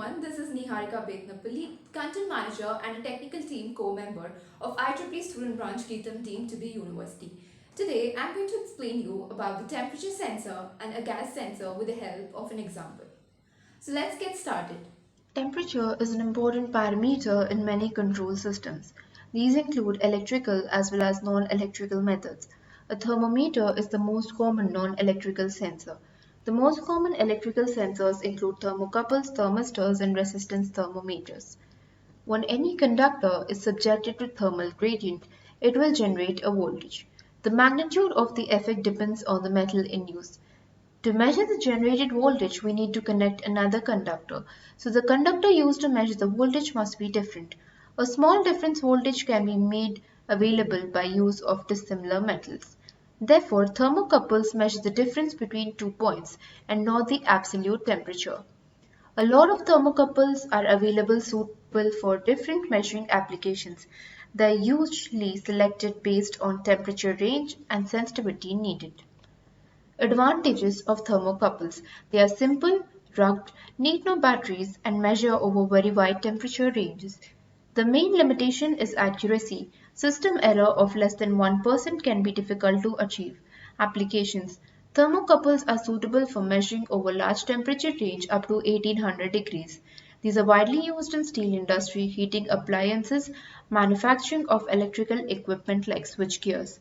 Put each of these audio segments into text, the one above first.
everyone, this is Neeharika Bethanapalli, Content Manager and a Technical Team Co-Member of IEEE Student Branch GITAM Team to be University. Today, I'm going to explain you about the temperature sensor and a gas sensor with the help of an example. So let's get started. Temperature is an important parameter in many control systems. These include electrical as well as non-electrical methods. A thermometer is the most common non-electrical sensor. The most common electrical sensors include thermocouples, thermistors, and resistance thermometers. When any conductor is subjected to thermal gradient, it will generate a voltage. The magnitude of the effect depends on the metal in use. To measure the generated voltage, we need to connect another conductor. So the conductor used to measure the voltage must be different. A small difference voltage can be made available by use of dissimilar metals. Therefore, thermocouples measure the difference between 2 points and not the absolute temperature. A lot of thermocouples are available suitable for different measuring applications. They are usually selected based on temperature range and sensitivity needed. Advantages of thermocouples: they are simple, rugged, need no batteries, and measure over very wide temperature ranges. The main limitation is accuracy. System error of less than 1% can be difficult to achieve. Applications: thermocouples are suitable for measuring over large temperature range up to 1800 degrees. These are widely used in steel industry, heating appliances, manufacturing of electrical equipment like switchgears.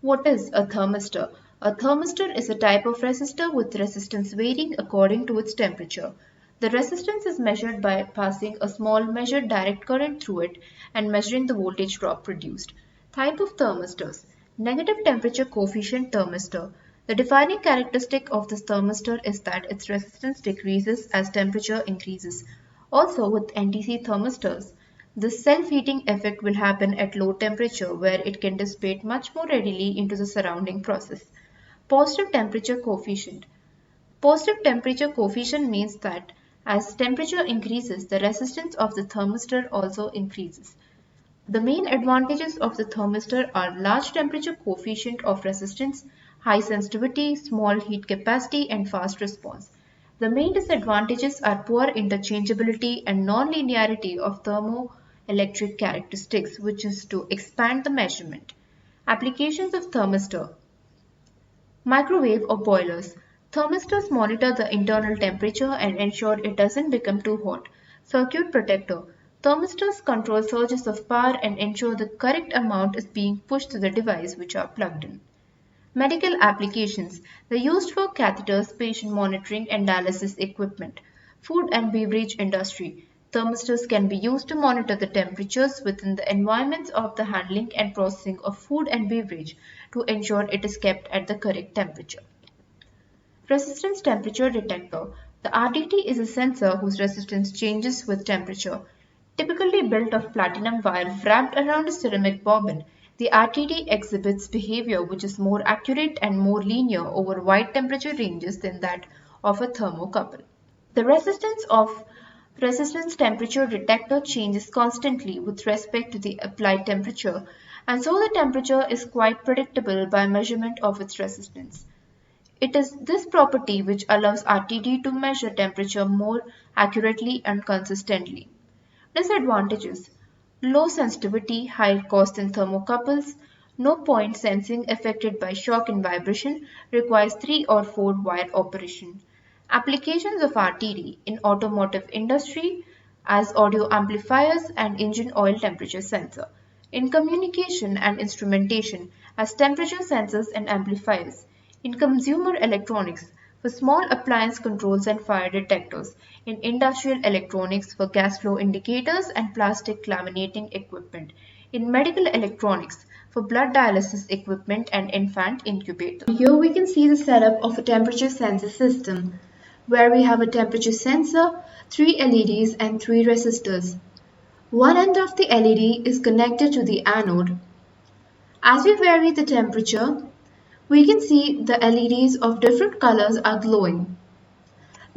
What is a thermistor? A thermistor is a type of resistor with resistance varying according to its temperature. The resistance is measured by passing a small measured direct current through it and measuring the voltage drop produced. Type of thermistors: negative temperature coefficient thermistor. The defining characteristic of this thermistor is that its resistance decreases as temperature increases. Also with NTC thermistors, this self-heating effect will happen at low temperature where it can dissipate much more readily into the surrounding process. Positive temperature coefficient. Positive temperature coefficient means that as temperature increases, the resistance of the thermistor also increases. The main advantages of the thermistor are large temperature coefficient of resistance, high sensitivity, small heat capacity, and fast response. The main disadvantages are poor interchangeability and non-linearity of thermoelectric characteristics, which is to expand the measurement. Applications of thermistor: microwave or boilers. Thermistors monitor the internal temperature and ensure it doesn't become too hot. Circuit protector. Thermistors control surges of power and ensure the correct amount is being pushed to the device which are plugged in. Medical applications. They are used for catheters, patient monitoring, and dialysis equipment. Food and beverage industry. Thermistors can be used to monitor the temperatures within the environments of the handling and processing of food and beverage to ensure it is kept at the correct temperature. Resistance temperature detector. The RTT is a sensor whose resistance changes with temperature. Typically built of platinum wire wrapped around a ceramic bobbin, the RTT exhibits behavior which is more accurate and more linear over wide temperature ranges than that of a thermocouple. The resistance temperature detector changes constantly with respect to the applied temperature, and so the temperature is quite predictable by measurement of its resistance. It is this property which allows RTD to measure temperature more accurately and consistently. Disadvantages: low sensitivity, high cost in thermocouples, no point sensing affected by shock and vibration, requires 3 or 4 wire operation. Applications of RTD in automotive industry as audio amplifiers and engine oil temperature sensor. In communication and instrumentation as temperature sensors and amplifiers. In consumer electronics for small appliance controls and fire detectors. In industrial electronics for gas flow indicators and plastic laminating equipment. In medical electronics for blood dialysis equipment and infant incubators. Here we can see the setup of a temperature sensor system where we have a temperature sensor, 3 LEDs and 3 resistors. One end of the LED is connected to the anode. As we vary the temperature, we can see the LEDs of different colors are glowing.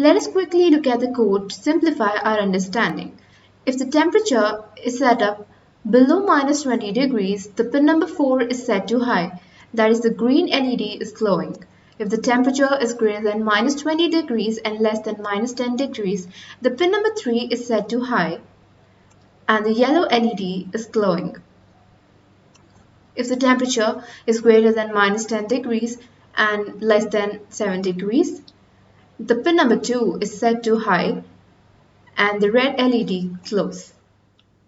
Let us quickly look at the code to simplify our understanding. If the temperature is set up below -20 degrees, the pin number 4 is set to high, that is the green LED is glowing. If the temperature is greater than minus 20 degrees and less than minus 10 degrees, the pin number 3 is set to high and the yellow LED is glowing. If the temperature is greater than minus 10 degrees and less than 7 degrees, the pin number 2 is set to high and the red LED glows.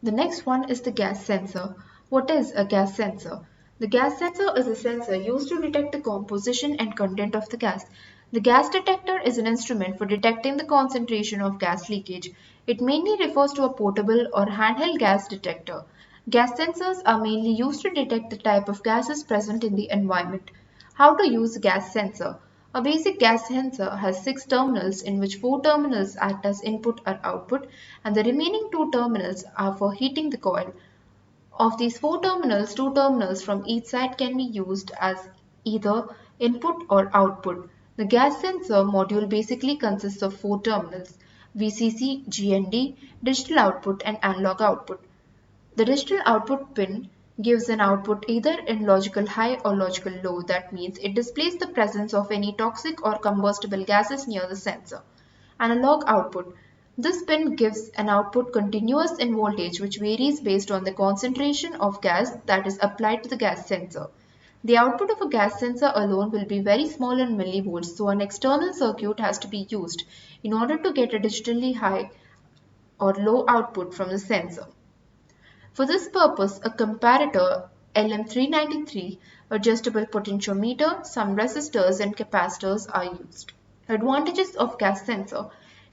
The next one is the gas sensor. What is a gas sensor? The gas sensor is a sensor used to detect the composition and content of the gas. The gas detector is an instrument for detecting the concentration of gas leakage. It mainly refers to a portable or handheld gas detector. Gas sensors are mainly used to detect the type of gases present in the environment. How to use a gas sensor? A basic gas sensor has 6 terminals in which 4 terminals act as input or output and the remaining 2 terminals are for heating the coil. Of these 4 terminals, 2 terminals from each side can be used as either input or output. The gas sensor module basically consists of 4 terminals: VCC, GND, digital output and analog output. The digital output pin gives an output either in logical high or logical low. That means it displays the presence of any toxic or combustible gases near the sensor. Analog output. This pin gives an output continuous in voltage which varies based on the concentration of gas that is applied to the gas sensor. The output of a gas sensor alone will be very small in millivolts, so an external circuit has to be used in order to get a digitally high or low output from the sensor. For this purpose, a comparator LM393, adjustable potentiometer, some resistors and capacitors are used. Advantages of gas sensor.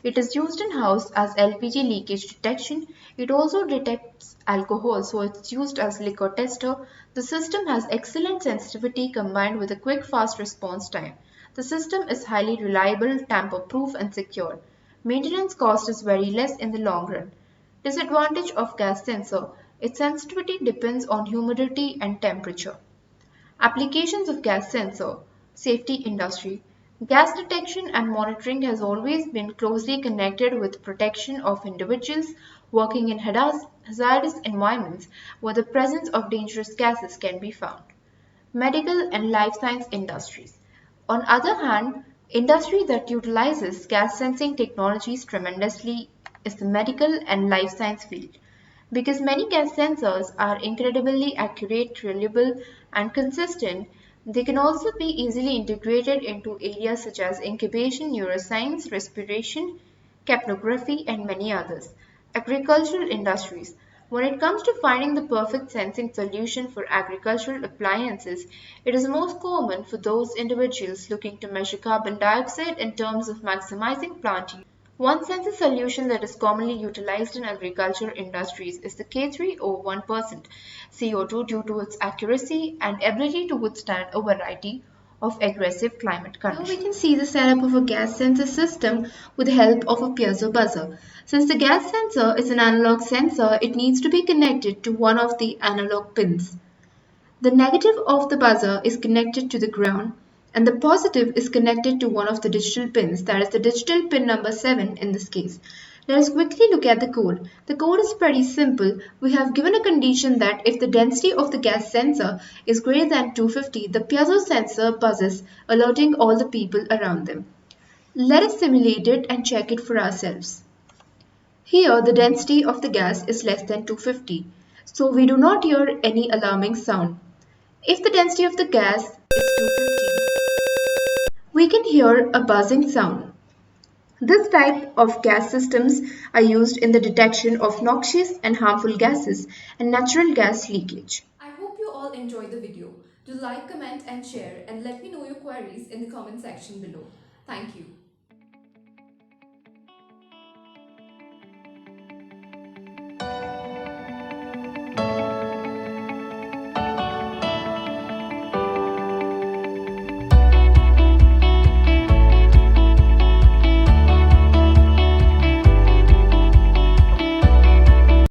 It is used in-house as LPG leakage detection. It also detects alcohol, so it's used as liquor tester. The system has excellent sensitivity combined with a quick fast response time. The system is highly reliable, tamper-proof and secure. Maintenance cost is very less in the long run. Disadvantage of gas sensor. Its sensitivity depends on humidity and temperature. Applications of gas sensor. Safety industry. Gas detection and monitoring has always been closely connected with protection of individuals working in hazardous environments where the presence of dangerous gases can be found. Medical and life science industries. On other hand, industry that utilizes gas sensing technologies tremendously is the medical and life science field. Because many gas sensors are incredibly accurate, reliable, and consistent, they can also be easily integrated into areas such as incubation, neuroscience, respiration, capnography, and many others. Agricultural industries. When it comes to finding the perfect sensing solution for agricultural appliances, it is most common for those individuals looking to measure carbon dioxide in terms of maximizing plant yield. One sensor solution that is commonly utilized in agriculture industries is the K3O1% CO2 due to its accuracy and ability to withstand a variety of aggressive climate conditions. Here we can see the setup of a gas sensor system with the help of a piezo buzzer. Since the gas sensor is an analog sensor, it needs to be connected to one of the analog pins. The negative of the buzzer is connected to the ground and the positive is connected to one of the digital pins, that is the digital pin number 7 in this case. Let us quickly look at the code. The code is pretty simple. We have given a condition that if the density of the gas sensor is greater than 250, the piezo sensor buzzes, alerting all the people around them. Let us simulate it and check it for ourselves. Here the density of the gas is less than 250, so we do not hear any alarming sound. If the density of the gas is 250, we can hear a buzzing sound. This type of gas systems are used in the detection of noxious and harmful gases and natural gas leakage. I hope you all enjoyed the video. Do like, comment, and share, and let me know your queries in the comment section below. Thank you.